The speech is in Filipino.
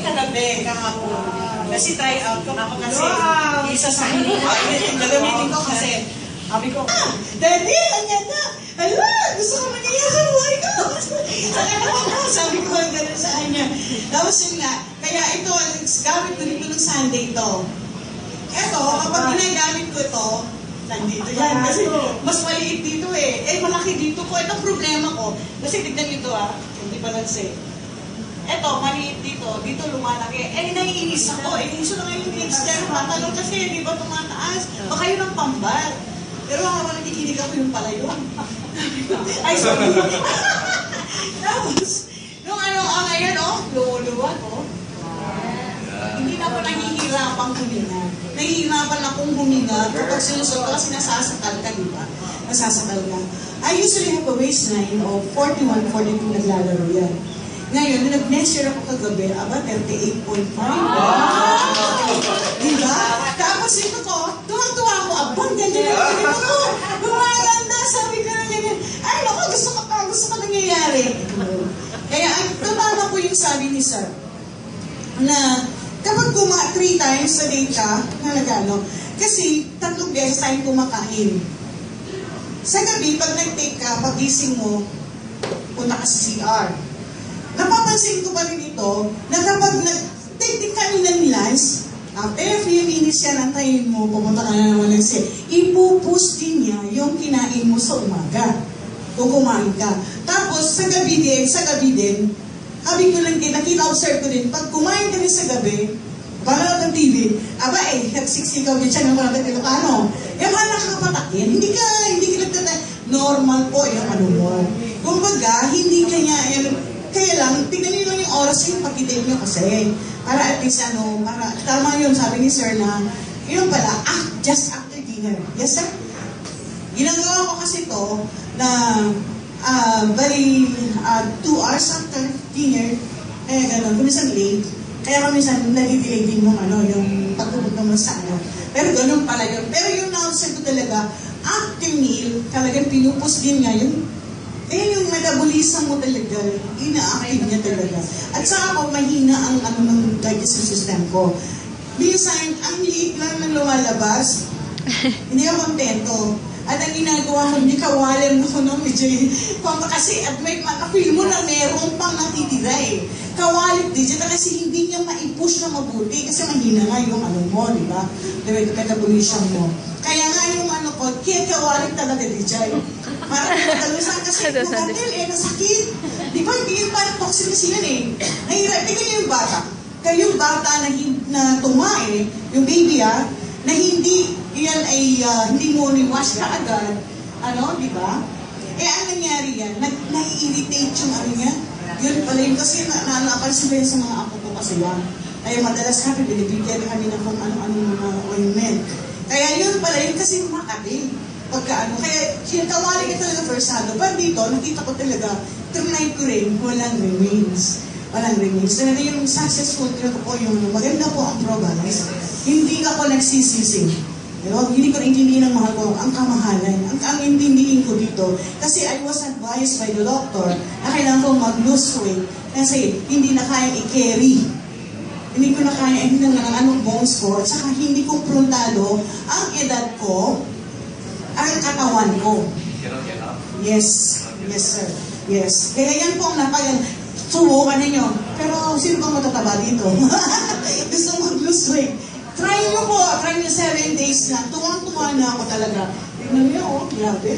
kagabi, kahapon. Kasi try out ko ako kasi isa sa hindi ko. Gagamitin ko kasi sabi ko, Daddy, ang ganda! Hala, gusto ko mangyayari buhay ko! Sabi ko, gano'n sa kanya. Tapos yun nga, kaya ito, gamit ko dito ng Sunday ito. Ito, kapag ginagamit ko ito, nandito yan. Kasi mas maliit dito eh. Malaki dito ko. Ito problema ko. Kasi tignan nito hindi balance eh. Ito, maliit dito. Dito lumalaki. Naiinis ako. Gusto na ngayon yung extend patalong kasi di ba tumataas? Baka yun ang pambal. Pero habang nakikinig ako yung pala yun. Ay, sorry. Tapos, nung ngayon, luwa ko. Hindi na ako nahihirapang huminga. Nahihirapan akong huminga kapag sinusot ko kasi nasasakal ka, di ba? Nasasakal ka. I usually have a waistline of 41, 42 naglalaro yan. Ngayon, nung nag-measure ako kagabi, 38.5. Diba? Tapos ito ko, tuwang-tuwa ako, abang, ganyan na ako. Gumaganda, sabi ko na ganyan. Ay, naku, gusto ka nangyayari. Kaya, tama ko yung sabi ni Sir, na kapag 3 times a day ka, kasi 3 beses tayong kumakain. Sa gabi, pag nag-take ka, pagising mo, punta ka sa CR. Napapansin ko pa rin ito, na kapag nag-take din kami ng lunch, after a few minutes yan, antayin mo, pupunta ka na naman ng CR, ipupus din niya yung kinain mo sa umaga, kung kumain ka. Tapos, sa gabi din, sabi ko lang din, nakita-observe ko din, pag kumain kami sa gabi, panood ng TV, nag-60 ka, siya naman natin Ilocano. Yung nakakapatakin, hindi ka normal po yung mo. Kumbaga, hindi kaya lang, tignan nyo lang yung oras yung pag-take nyo kasi. Para at least tama yun, sabi ni Sir na, yun pala, just after dinner. Yes, sir? Ginagawa ko kasi to na, 2 hours after dinner, kaya gano'n, kumisan late, kaya kamisan nag-delay din yung pagtubog ng masano. Pero gano'n pala yun. Pero yung na-observe ko talaga, after meal, talagang pinupos din niya yung metabolism mo talaga, ina-active niya talaga. At saka ako, mahina ang ng digestive system ko. Minsan, ang liit lang ng lumalabas, hindi ako kontento. At ang ginagawa ko, hindi kawalan mo medyo kasi at may makapil mo na meron pang natitira eh. Kawalit din siya kasi hindi niya ma-push na mabuti kasi mahina nga yung mo, di ba? The metabolism mo. Kaya nga yung ko, kaya kawalit talaga di siya. Parang natalusan kasi nagatil nasakit. Di ba, hindi yung parang toxic na sila eh. Nahirap, tingnan yung bata. Kayong bata na tumae, yung baby na hindi yan ay hindi mo ni-wash ka agad, di ba? Ang nangyari yan, nai-irritate yung niya. Yun pala yun, kasi napansin ko yun sa mga apo ko kasi yan. Kaya madalas kami, binibigyan kami ng kung ano-ano mga ointment. Kaya yun pala yun, kasi makati. Kaya sinatawali ka talaga versado. Pero dito, nakita ko talaga, trinay ko rin, walang remains. Talaga yung successful talaga po yung maganda po ang programs. Hindi ako nagsisisi. Hindi ko naintindihan ng mahal ko ang kamahalan. Ang intindihin ko dito, kasi I was advised by the doctor na kailangan ko mag-lose weight kasi hindi na kaya i-carry. Hindi ko na kaya, hindi na anong bones ko, at saka hindi ko prontado ang edad ko, ang katawan ko. Yes. Yes, sir. Yes. Kaya yan po ang subukan ninyo. Pero sino bang matataba dito? Gusto mag-lose weight. Try nyo po. Try nyo 7 days na. Tuwang-tuwa na ako talaga. Tignan nyo, grabe.